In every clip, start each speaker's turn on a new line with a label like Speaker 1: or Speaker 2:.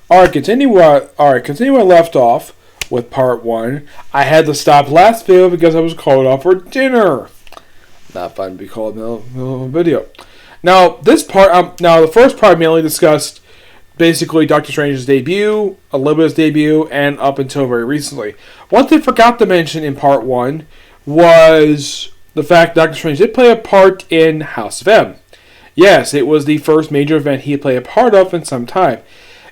Speaker 1: Continue where I left off with part 1. I had to stop last video because I was called off for dinner. Not fun to be called in the middle of a video. Now, the first part mainly discussed basically Doctor Strange's debut, a little bit of his debut, and up until very recently. One thing I forgot to mention in part 1 was the fact Doctor Strange did play a part in House of M. Yes, it was the first major event he played a part of in some time.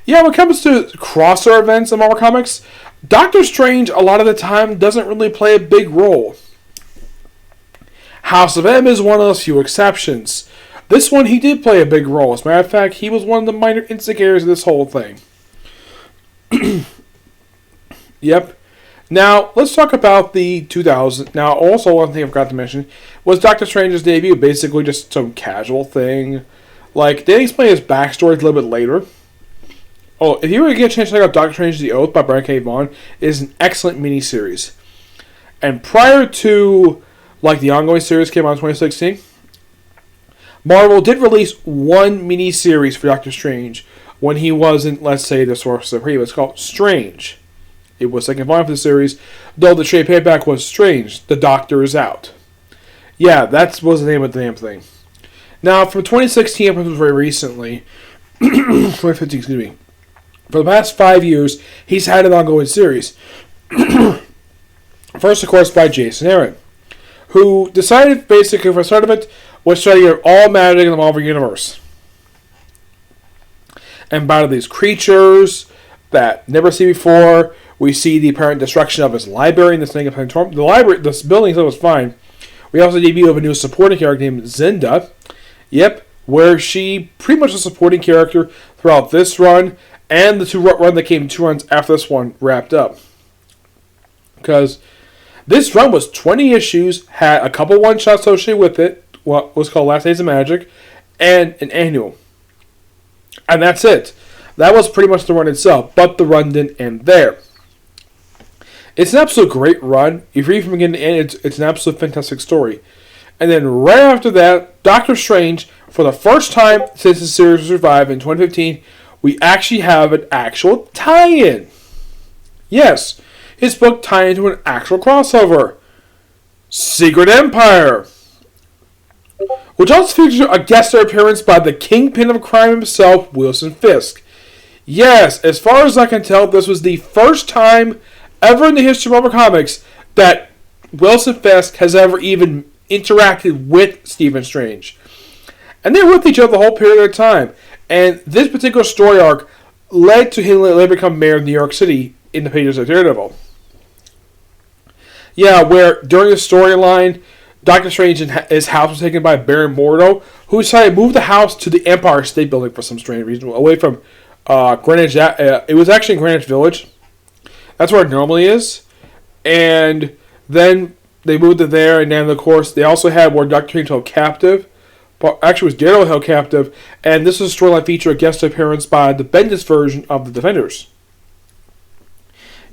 Speaker 1: Yeah, when it comes to crossover events in Marvel Comics, Doctor Strange a lot of the time doesn't really play a big role. House of M is one of those few exceptions. This one, he did play a big role. As a matter of fact, he was one of the minor instigators of this whole thing. Yep. Now, let's talk about the 2000. Now, also, one thing I forgot to mention was Doctor Strange's debut. Basically, just some casual thing. Like, they explain his backstory a little bit later. Oh, if you ever get a chance to check out Doctor Strange The Oath by Brian K. Vaughan, it is an excellent miniseries. And prior to, the ongoing series came out in 2016, Marvel did release one miniseries for Doctor Strange when he wasn't, let's say, the Sorcerer Supreme. It's called Strange. It was second volume for the series, though the trade paperback was Strange. The Doctor is out. Yeah, that was the name of the damn thing. Now, from 2016 up until very recently, 2015, excuse me, for the past 5 years, he's had an ongoing series. First, of course, by Jason Aaron, who decided, basically, for the start of it, was studying all magic in the Marvel Universe. And by these creatures that never seen before, we see the apparent destruction of his library in this thing of Planetarium. The library, this building was fine. We also debut of a new supporting character named Zinda. Yep, where she pretty much a supporting character throughout this run and the run that came 2 runs after this one wrapped up. Because this run was 20 issues, had a couple one-shots associated with it, what was called Last Days of Magic, and an annual. And that's it. That was pretty much the run itself, but the run didn't end there. It's an absolute great run. If you read from beginning to end, it's an absolute fantastic story. And then right after that, Doctor Strange, for the first time since the series was revived in 2015, we actually have an actual tie-in. Yes, his book tied into an actual crossover. Secret Empire. Which also features a guest star appearance by the kingpin of crime himself, Wilson Fisk. Yes, as far as I can tell, this was the first time ever in the history of Marvel Comics that Wilson Fisk has ever even interacted with Stephen Strange. And they were with each other the whole period of time. And this particular story arc led to him later become mayor of New York City in the pages of Daredevil. Yeah, where during the storyline, Doctor Strange and his house was taken by Baron Mordo, who decided to move the house to the Empire State Building for some strange reason, away from Greenwich. It was actually in Greenwich Village. That's where it normally is. And then they moved it there, and then, of course, they also had where Doctor Strange held captive. But actually, it was Daredevil held captive, and this is a storyline feature a guest appearance by the Bendis version of the Defenders.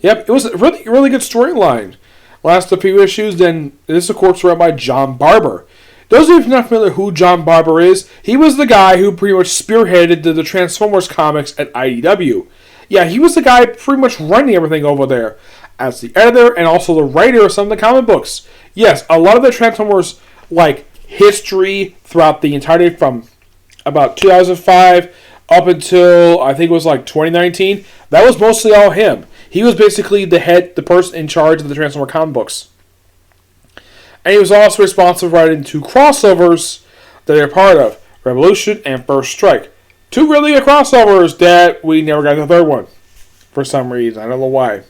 Speaker 1: Yep, it was a really, really good storyline. Last a few issues, then this, of course, written by John Barber. Those of you not familiar who John Barber is, he was the guy who pretty much spearheaded the Transformers comics at IDW. Yeah, he was the guy pretty much running everything over there as the editor and also the writer of some of the comic books. Yes, a lot of the Transformers, history throughout the entirety from about 2005 up until, I think it was 2019, that was mostly all him. He was basically the person in charge of the Transformer comic books. And he was also responsible for writing 2 crossovers that they're part of, Revolution and First Strike. 2 really good crossovers that we never got the third one. For some reason. I don't know why.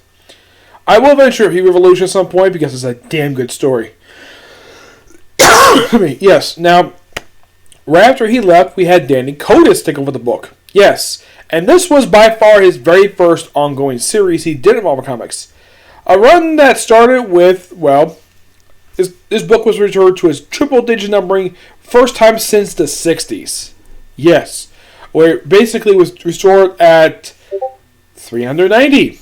Speaker 1: I will venture a Revolution at some point because it's a damn good story. Yes, now, right after he left, we had Danny Cotis take over the book. Yes, and this was by far his very first ongoing series he did in Marvel Comics. A run that started with, this book was returned to its triple-digit numbering first time since the 60s. Yes, where it basically was restored at 390.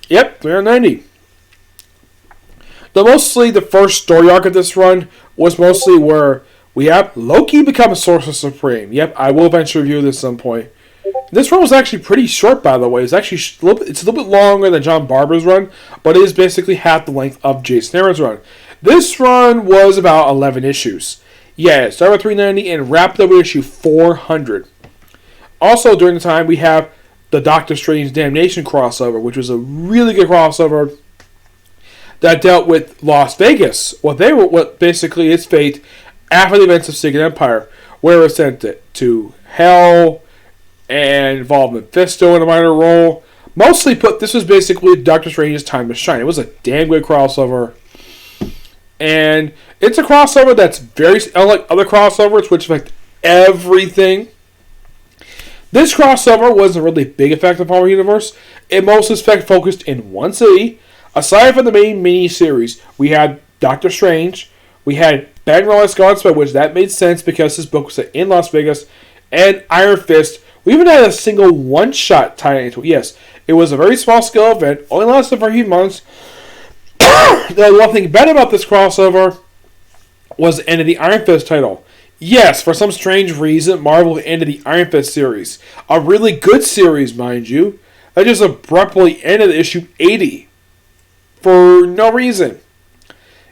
Speaker 1: Yep, 390. The first story arc of this run was mostly where we have Loki become Sorcerer Supreme. Yep, I will eventually review this at some point. This run was actually pretty short, by the way. It's a little bit longer than John Barber's run, but it is basically half the length of Jason Aaron's run. This run was about 11 issues. Yeah, it started with 390 and wrapped up with issue 400. Also, during the time, we have the Doctor Strange Damnation crossover, which was a really good crossover that dealt with Las Vegas. What basically its fate after the events of Secret Empire, where it was sent to hell and involved Mephisto in a minor role. Mostly this was basically Doctor Strange's time to shine. It was a damn good crossover. And it's a crossover that's very unlike other crossovers, which affect everything. This crossover wasn't really a big effect on Marvel Universe. It mostly focused in one city. Aside from the main mini-series, we had Doctor Strange, we had Ben Reilly's Godspell, which that made sense because his book was set in Las Vegas, and Iron Fist. We even had a single one-shot tied into it. Yes, it was a very small-scale event, only lasted for a few months. The one thing bad about this crossover was the end of the Iron Fist title. Yes, for some strange reason, Marvel ended the Iron Fist series. A really good series, mind you. That just abruptly ended issue 80. For no reason.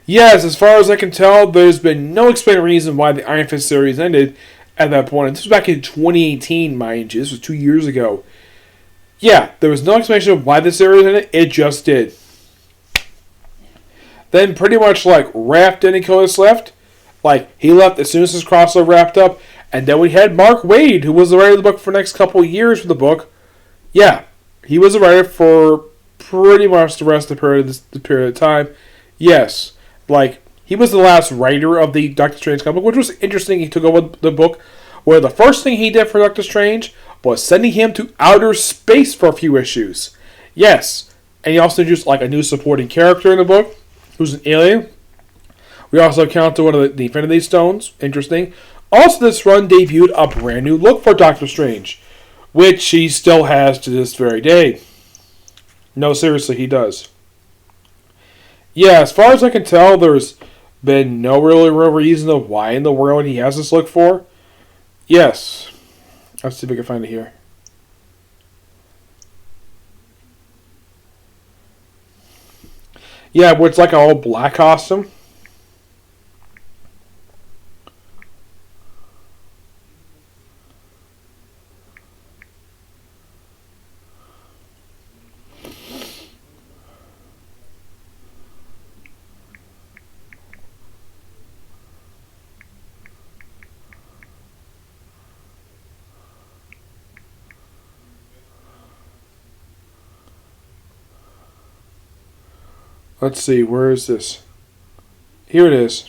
Speaker 1: Yes, as far as I can tell, there's been no explained reason why the Iron Fist series ended at that point. This was back in 2018, mind you. This was 2 years ago. Yeah, there was no explanation of why the series ended. It just did. Then pretty much right after Nicholas left, he left as soon as his crossover wrapped up, and then we had Mark Waid, who was the writer of the book for the next couple of years for the book. Yeah, he was the writer for pretty much the rest of the period of time. Yes, he was the last writer of the Doctor Strange comic, which was interesting. He took over the book, where the first thing he did for Doctor Strange was sending him to outer space for a few issues. Yes, and he also introduced a new supporting character in the book, who's an alien. We also encountered one of the Infinity Stones. Interesting. Also, this run debuted a brand new look for Doctor Strange, which he still has to this very day. No, seriously, he does. Yeah, as far as I can tell, there's been no really real reason of why in the world he has this look for. Yes. Let's see if I can find it here. Yeah, where it's an all black costume. Let's see, where is this? Here it is.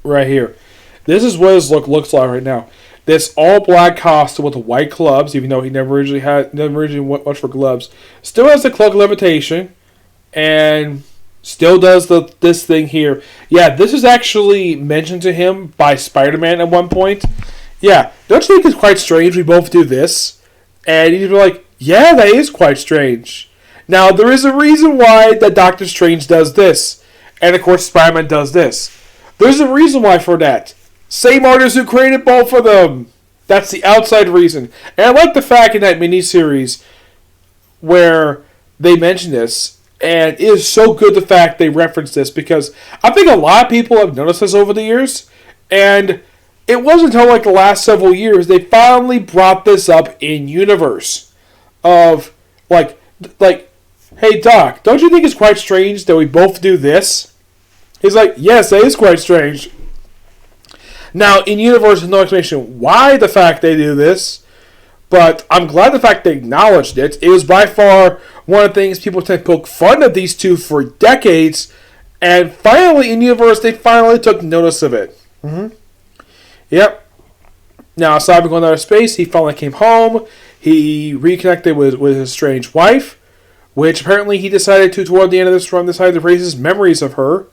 Speaker 1: Right here. This is what his look looks like right now. This all black costume with the white gloves, even though he never originally went much for gloves. Still has the cloak levitation, and still does this thing here. Yeah, this is actually mentioned to him by Spider-Man at one point. Yeah, don't you think it's quite strange we both do this? And he'd be like, yeah, that is quite strange. Now, there is a reason why that Doctor Strange does this. And, of course, Spider-Man does this. There's a reason why for that. Same artist who created both of them. That's the outside reason. And I like the fact in that miniseries where they mention this. And it is so good the fact they reference this. Because I think a lot of people have noticed this over the years. And it wasn't until the last several years they finally brought this up in universe. Of, hey, Doc, don't you think it's quite strange that we both do this? He's like, yes, that is quite strange. Now, in universe, there's no explanation why the fact they do this, but I'm glad the fact they acknowledged it. It was by far one of the things people tend to poke fun at these two for decades, and finally, in universe, they finally took notice of it. Mm-hmm. Yep. Now, aside from going out of space, he finally came home. He reconnected with his strange wife, which apparently he decided to, toward the end of this run, decided to erase his memories of her.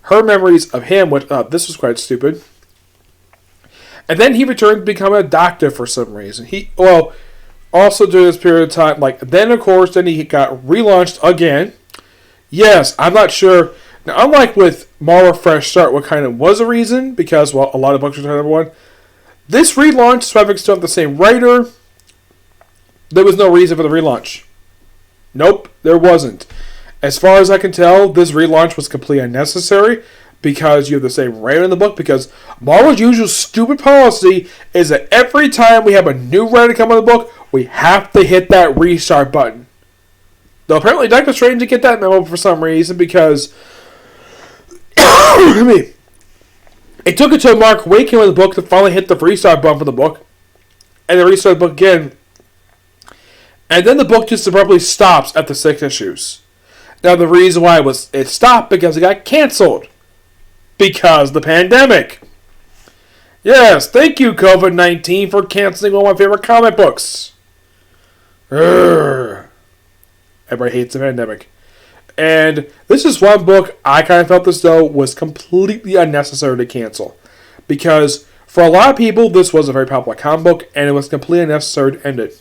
Speaker 1: Her memories of him, which, this was quite stupid. And then he returned to become a doctor for some reason. Also during this period of time, then of course, then he got relaunched again. Yes, I'm not sure. Now, unlike with Marvel Fresh Start, what kind of was a reason, because, a lot of books were number one. This relaunch, so I still have the same writer, There was no reason for the relaunch. Nope, there wasn't. As far as I can tell, this relaunch was completely unnecessary because you have the same writer in the book. Because Marvel's usual stupid policy is that every time we have a new writer come on the book, we have to hit that restart button. Though apparently Doctor Strange didn't get that memo for some reason because it took until Mark Waid came on the book to finally hit the restart button for the book. And then restart the book again. And then the book just abruptly stops after 6 issues. Now the reason why it stopped because it got canceled. Because the pandemic. Yes, thank you COVID-19 for canceling one of my favorite comic books. Urgh. Everybody hates the pandemic. And this is one book I kind of felt as though was completely unnecessary to cancel. Because for a lot of people, this was a very popular comic book, and it was completely unnecessary to end it.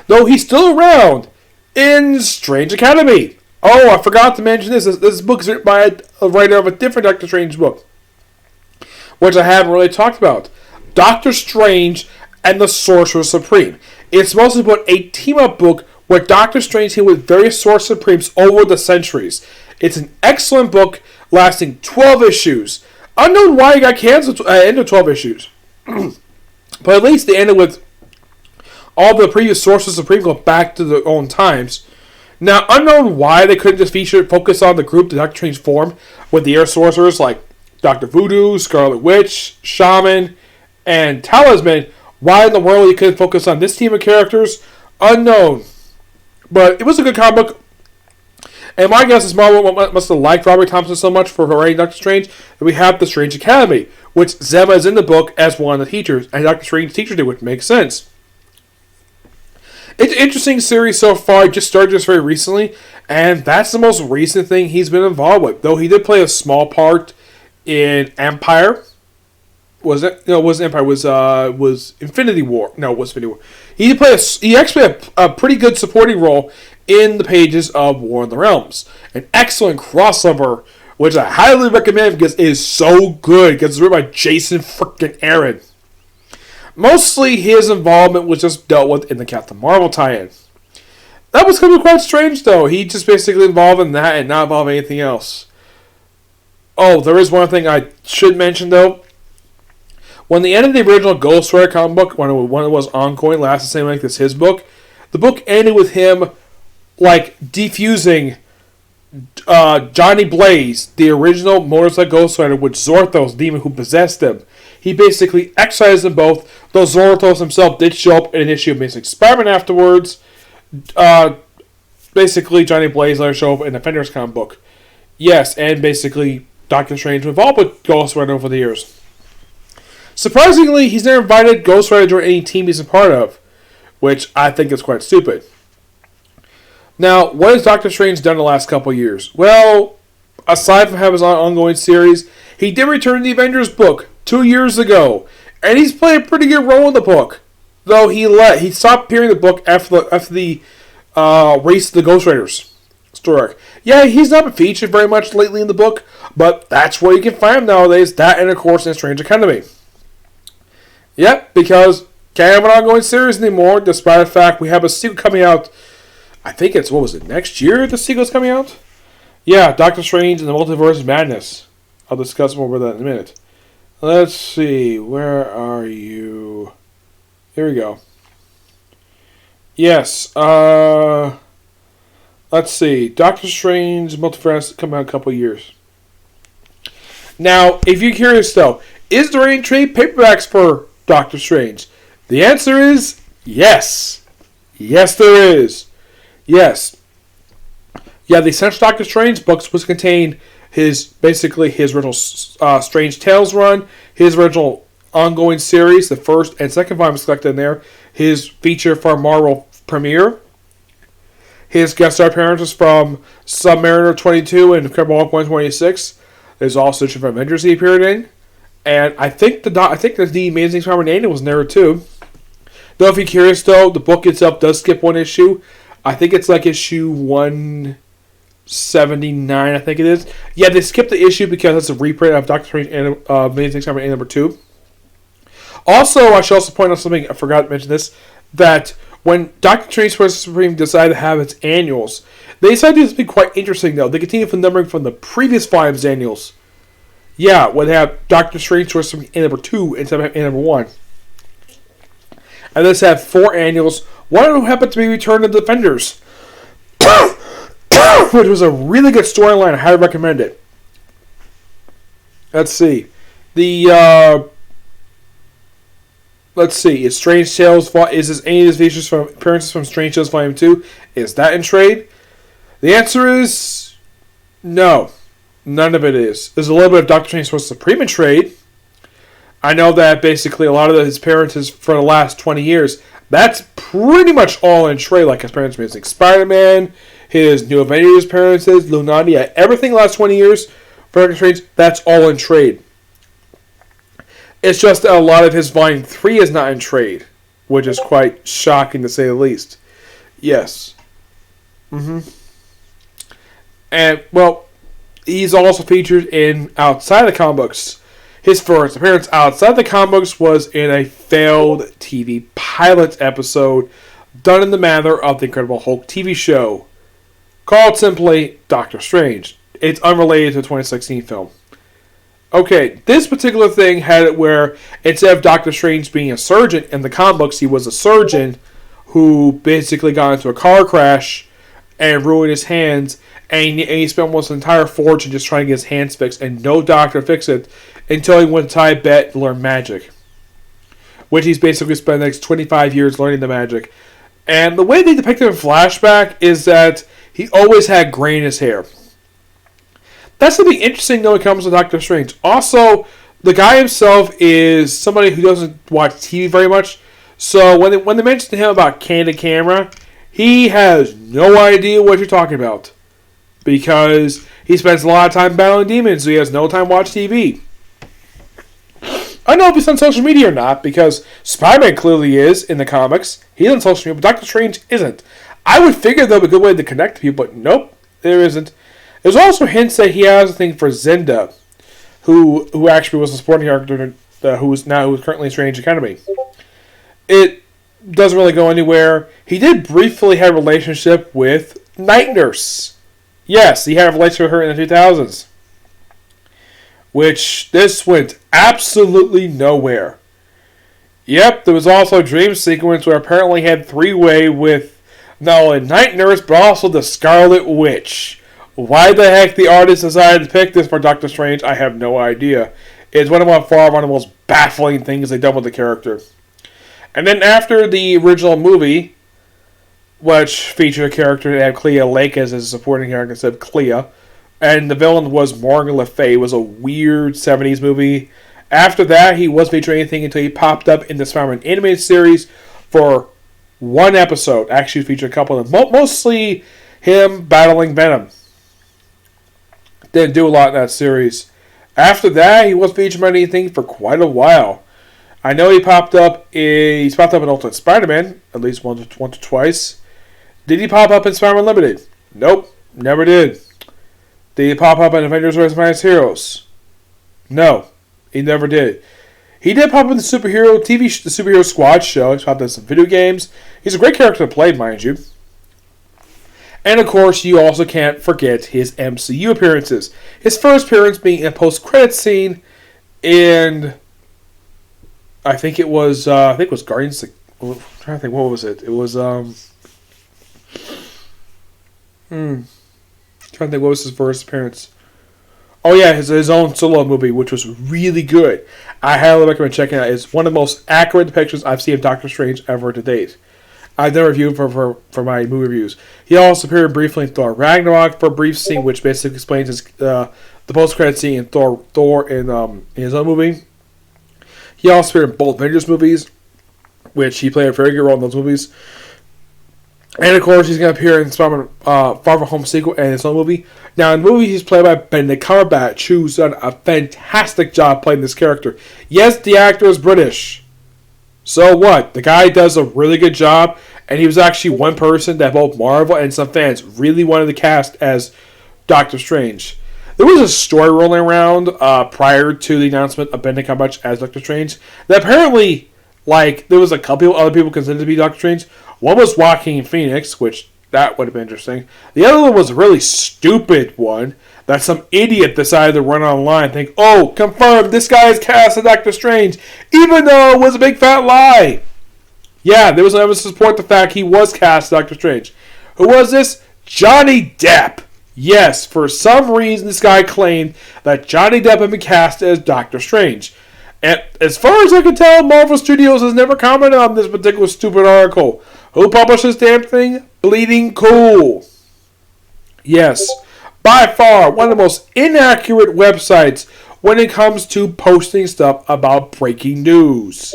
Speaker 1: Though he's still around in Strange Academy. Oh, I forgot to mention this. This book is written by a writer of a different Doctor Strange book, which I haven't really talked about. Doctor Strange and the Sorcerer Supreme. It's supposed to be a team-up book where Doctor Strange hit with various Sorcerer Supremes over the centuries. It's an excellent book lasting 12 issues. Unknown why it got canceled at the end of 12 issues. But at least they ended with all the previous Sorcerer Supreme go back to their own times. Now, unknown why they couldn't just focus on the group that Doctor Strange formed with the Air Sorcerers like Dr. Voodoo, Scarlet Witch, Shaman, and Talisman. Why in the world he couldn't focus on this team of characters? Unknown. But it was a good comic book. And my guess is Marvel must have liked Robert Thompson so much for writing Doctor Strange that we have the Strange Academy, which Zema is in the book as one of the teachers, and Doctor Strange's teacher did, which makes sense. It's an interesting series so far. It just started just very recently, and that's the most recent thing he's been involved with. Though he did play a small part in Empire. Was it? No, it wasn't Empire. It was Infinity War. No, it was Infinity War. He actually had a pretty good supporting role in the pages of War of the Realms. An excellent crossover, which I highly recommend because it is so good. Because it's written by Jason frickin' Aaron. Mostly his involvement was just dealt with in the Captain Marvel tie-in. That was kind of quite strange, though. He just basically involved in that and not involved in anything else. Oh, there is one thing I should mention, though. When the end of the original Ghost Rider comic book, when it was ongoing, lasted the same length as his book, the book ended with him, defusing Johnny Blaze, the original motorcycle Ghost Rider, with Zorthos, demon who possessed him. He basically excised them both, though Zorthos himself did show up in an issue of Amazing Spider-Man afterwards. Basically, Johnny Blaze later showed up in the Defenders comic book. Yes, and basically, Doctor Strange involved with Ghost Rider over the years. Surprisingly, he's never invited Ghost Rider to join any team he's a part of, which I think is quite stupid. Now, what has Doctor Strange done the last couple years? Well, aside from having his ongoing series, he did return to the Avengers book 2 years ago, and he's played a pretty good role in the book. Though he stopped appearing in the book after the Race of the Ghost Raiders story arc. Yeah, he's not been featured very much lately in the book, but that's where you can find him nowadays. That and of course in Strange Academy. Yep, because can't have an ongoing series anymore, despite the fact we have a sequel coming out. I think it's, next year the sequel's coming out? Yeah, Doctor Strange and the Multiverse of Madness. I'll discuss more about that in a minute. Let's see, where are you? Here we go. Yes, let's see. Doctor Strange Multiverse coming out in a couple years. Now, if you're curious though, is there any trade paperbacks for Doctor Strange? The answer is yes. Yes, there is. Yes. Yeah, the Essential Doctor Strange books which contain his original Strange Tales run, his original ongoing series, the first and second volume is collected in there, his feature for Marvel premiere, his guest star appearances from Submariner 22 and Incredible Hulk 126. There's also Age of Avengers he appeared in, and I think the Amazing Spider-Man Annual was in there too. Though if you're curious though, the book itself does skip one issue. I think it's like issue 179, I think it is. Yeah, they skipped the issue because it's a reprint of Doctor Strange and Amazing Spider-Man number 2. Also, I should also point out something, I forgot to mention this, that When Doctor Strange Sorcerer Supreme decided to have its annuals, they decided to be quite interesting, though. They continued from numbering from the previous volume's annuals. Yeah, when they have Doctor Strange Sorcerer Supreme in number 2 instead of in number 1. And this had 4 annuals. One of them happened to be Return of the Defenders, which was a really good storyline. I highly recommend it. Let's see. Let's see. Is Strange Tales? Is this any of these features from appearances from Strange Tales Volume 2? Is that in trade? The answer is no. None of it is. There's a little bit of Doctor Strange Sorcerer Supreme in trade. I know that basically a lot of his appearances for the last 20 years, that's pretty much all in trade, like his appearances with like Spider-Man, his New Avengers appearances, Illuminati, everything the last 20 years for Doctor Strange, that's all in trade. It's just that a lot of his Volume 3 is not in trade, which is quite shocking to say the least. Yes. And, well, he's also featured in outside the comic books. His first appearance outside the comic books was in a failed TV pilot episode done in the manner of the Incredible Hulk TV show, called simply Doctor Strange. It's unrelated to the 2016 film. Okay, this particular thing had it where instead of Doctor Strange being a surgeon, in the comic books he was a surgeon who basically got into a car crash and ruined his hands, and he spent almost an entire fortune just trying to get his hands fixed, and no doctor fixed it until he went to Tibet to learn magic, which he's basically spent the next 25 years learning the magic. And the way they depict him in flashback is that he always had gray in his hair. That's something interesting though when it comes to Doctor Strange. Also, the guy himself is somebody who doesn't watch TV very much, so when they mention to him about candid camera, he has no idea what you're talking about, because he spends a lot of time battling demons, so he has no time to watch TV. I don't know if he's on social media or not, because Spider-Man clearly is in the comics. He's on social media, but Doctor Strange isn't. I would figure that would be a good way to connect people, but nope, there isn't. There's also hints that he has a thing for Zenda, who actually was a supporting character who's currently in Strange Academy. It doesn't really go anywhere. He did briefly have a relationship with Night Nurse. Yes, he had a relationship with her in the 2000s. Which, this went absolutely nowhere. Yep, there was also a dream sequence where apparently he had three-way with not only Night Nurse, but also the Scarlet Witch. Why the heck the artist decided to pick this for Doctor Strange, I have no idea. It's one of the most baffling things they've done with the character. And then after the original movie, which featured a character that had Clea Lake as a supporting character instead of Clea, and the villain was Morgan Le Fay. It was a weird 70s movie. After that, he wasn't featuring anything until he popped up in the Spider-Man animated series for one episode. Actually, featured a couple of them. Mostly him battling Venom. Didn't do a lot in that series. After that, he wasn't featured in anything for quite a while. I know he popped up in Ultimate Spider-Man, at least once or twice. Did he pop up in Spider-Man Limited? Nope, never did. Did he pop up in Avengers vs. Minus Heroes? No, he never did. He did pop up in the Superhero Squad show. He's popped in some video games. He's a great character to play, mind you. And of course, you also can't forget his MCU appearances. His first appearance being in a post-credits scene in, I think it was Guardians. I'm trying to think, what was it? It was trying to think, what was his first appearance? Oh yeah, his own solo movie, which was really good. I highly recommend checking it out. It's one of the most accurate depictions I've seen of Doctor Strange ever to date. I've done a review for my movie reviews. He also appeared briefly in Thor Ragnarok for a brief scene, which basically explains the post-credit scene in Thor in his own movie. He also appeared in both Avengers movies, which he played a very good role in those movies. And of course, he's going to appear in Spider-Man Far From Home sequel and his own movie. Now, in the movie, he's played by Benedict Cumberbatch, who's done a fantastic job playing this character. Yes, the actor is British. So what? The guy does a really good job, and he was actually one person that both Marvel and some fans really wanted to cast as Doctor Strange. There was a story rolling around prior to the announcement of Benedict Cumberbatch as Doctor Strange that apparently, there was a couple of other people considered to be Doctor Strange. One was Joaquin Phoenix, which that would have been interesting. The other one was a really stupid one that some idiot decided to run online and think, oh, confirmed, this guy is cast as Doctor Strange, even though it was a big fat lie. Yeah, there was no evidence to support the fact he was cast as Doctor Strange. Who was this? Johnny Depp. Yes, for some reason this guy claimed that Johnny Depp had been cast as Doctor Strange. And as far as I can tell, Marvel Studios has never commented on this particular stupid article. Who published this damn thing? Bleeding Cool. Yes, by far one of the most inaccurate websites when it comes to posting stuff about breaking news.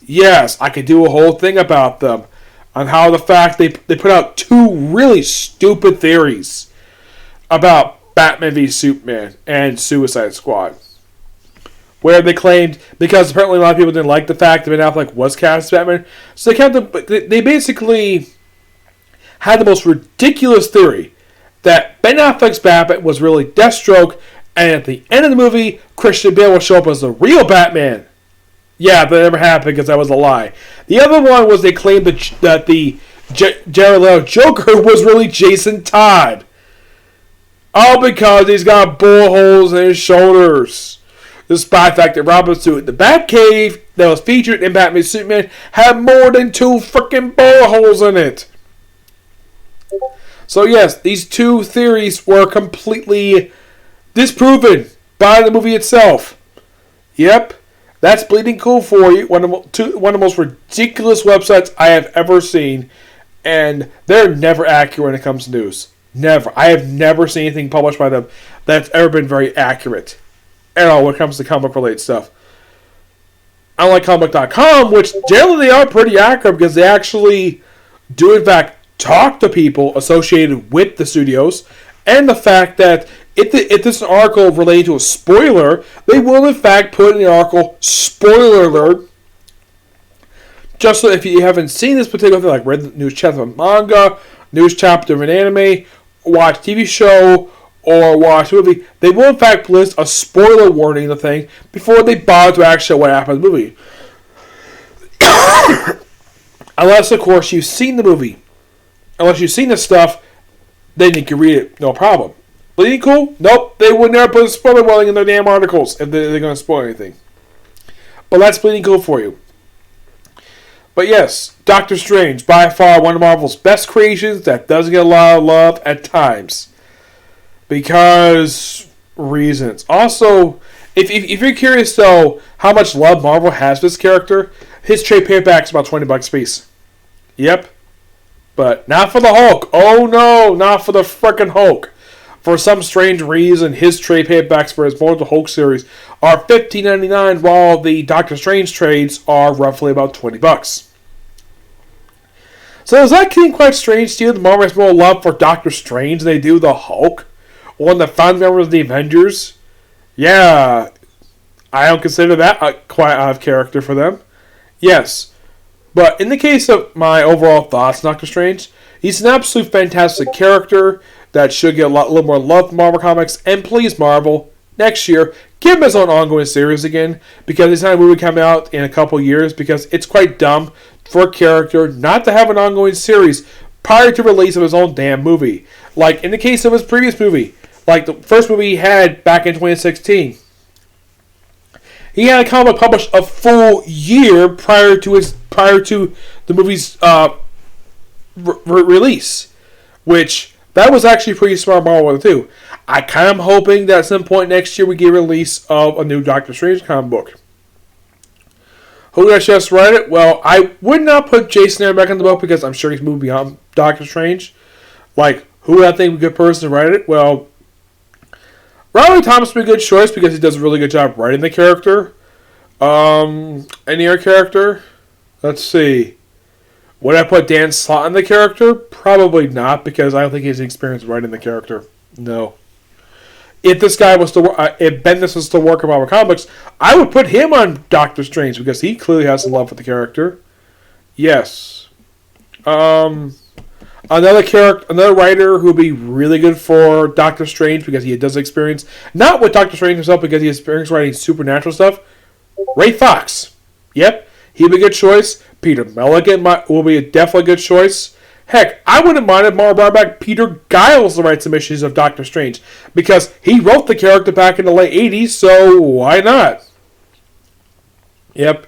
Speaker 1: Yes, I could do a whole thing about them on how the fact they put out two really stupid theories about Batman v Superman and Suicide Squad. Where they claimed, because apparently a lot of people didn't like the fact that Ben Affleck was cast as Batman, so they basically had the most ridiculous theory that Ben Affleck's Batman was really Deathstroke, and at the end of the movie, Christian Bale will show up as the real Batman. Yeah, that never happened because that was a lie. The other one was they claimed that the Jared Leto Joker was really Jason Todd. All because he's got bullet holes in his shoulders. Despite the fact that Robin's suit, the Batcave that was featured in Batman Superman, had more than 2 freaking bullet holes in it. So yes, these two theories were completely disproven by the movie itself. Yep, that's Bleeding Cool for you. One of the most ridiculous websites I have ever seen, and they're never accurate when it comes to news. Never. I have never seen anything published by them that's ever been very accurate at all when it comes to comic-related stuff. Unlike comic.com, which generally they are pretty accurate because they actually do, in fact, talk to people associated with the studios, and the fact that if this is an article related to a spoiler, they will, in fact, put in the article, spoiler alert, just so if you haven't seen this particular thing, like read the news chapter of manga, news chapter of an anime, watch TV show, or watch a movie, they will in fact list a spoiler warning in the thing before they bother to actually show what happened in the movie. Unless, of course, you've seen the movie. Unless you've seen this stuff, then you can read it, no problem. Bleeding Cool? Nope, they would never put a spoiler warning in their damn articles if they're going to spoil anything. But that's Bleeding Cool for you. But yes, Doctor Strange, by far one of Marvel's best creations that doesn't get a lot of love at times. Because reasons. Also, if you're curious though how much love Marvel has for this character, his trade paperback's about $20 a piece. Yep. But not for the Hulk. Oh no, not for the frickin' Hulk. For some strange reason, his trade paperbacks for his Mortal Hulk series are $15.99, while the Doctor Strange trades are roughly about $20. So does that seem quite strange to you? The Marvel has more love for Doctor Strange than they do the Hulk? One of the founding members of the Avengers? Yeah, I don't consider that quite out of character for them. Yes, but in the case of my overall thoughts on Doctor Strange, he's an absolute fantastic character that should get a little more love from Marvel Comics. And please, Marvel, next year, give him his own ongoing series again, because it's not a movie coming out in a couple years, because it's quite dumb for a character not to have an ongoing series prior to release of his own damn movie. Like in the case of his previous movie, like the first movie he had back in 2016. He had a comic published a full year prior to the movie's release, which that was actually pretty smart Marvel to do. I kind of am hoping that at some point next year we get a release of a new Doctor Strange comic book. Who would I just write it? Well, I would not put Jason Aaron back in the book because I'm sure he's moved beyond Doctor Strange. Like, who would I think would be a good person to write it? Well, Robert Thomas would be a good choice because he does a really good job writing the character. Any other character? Let's see. Would I put Dan Slott in the character? Probably not, because I don't think he has experience writing the character. No. If this guy was to, if Bendis was to work on Marvel Comics, I would put him on Doctor Strange because he clearly has some love for the character. Yes. Another writer who would be really good for Doctor Strange because he does experience, not with Doctor Strange himself, because he has experience writing supernatural stuff. Ray Fox. Yep. He'd be a good choice. Peter Milligan will be definitely a good choice. Heck, I wouldn't mind if Marvel brought back Peter Giles to write some issues of Doctor Strange, because he wrote the character back in the late 80s, so why not? Yep.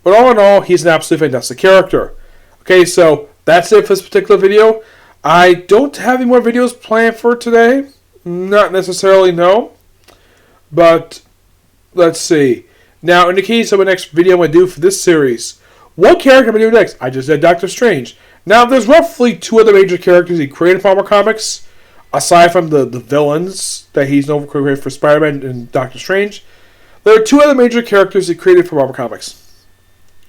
Speaker 1: But all in all, he's an absolutely fantastic character. Okay, so that's it for this particular video. I don't have any more videos planned for today. Not necessarily, no. But, let's see. Now, in the case of the next video I'm going to do for this series, what character am I going to do next? I just said Doctor Strange. Now, there's roughly 2 other major characters he created for Marvel Comics, aside from the villains that he's known for creating for Spider-Man and Doctor Strange. There are 2 other major characters he created for Marvel Comics,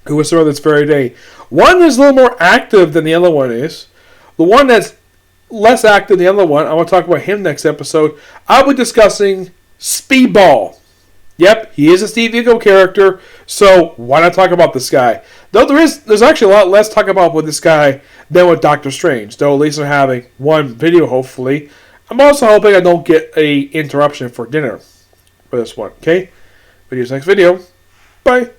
Speaker 1: who was around this very day. One is a little more active than the other one is. The one that's less active than the other one, I want to talk about him next episode. I'll be discussing Speedball. Yep, he is a Steve Ditko character, so why not talk about this guy? Though there's actually a lot less talk about with this guy than with Doctor Strange, though at least I'm having one video, hopefully. I'm also hoping I don't get a interruption for dinner for this one, okay? Video's next video. Bye.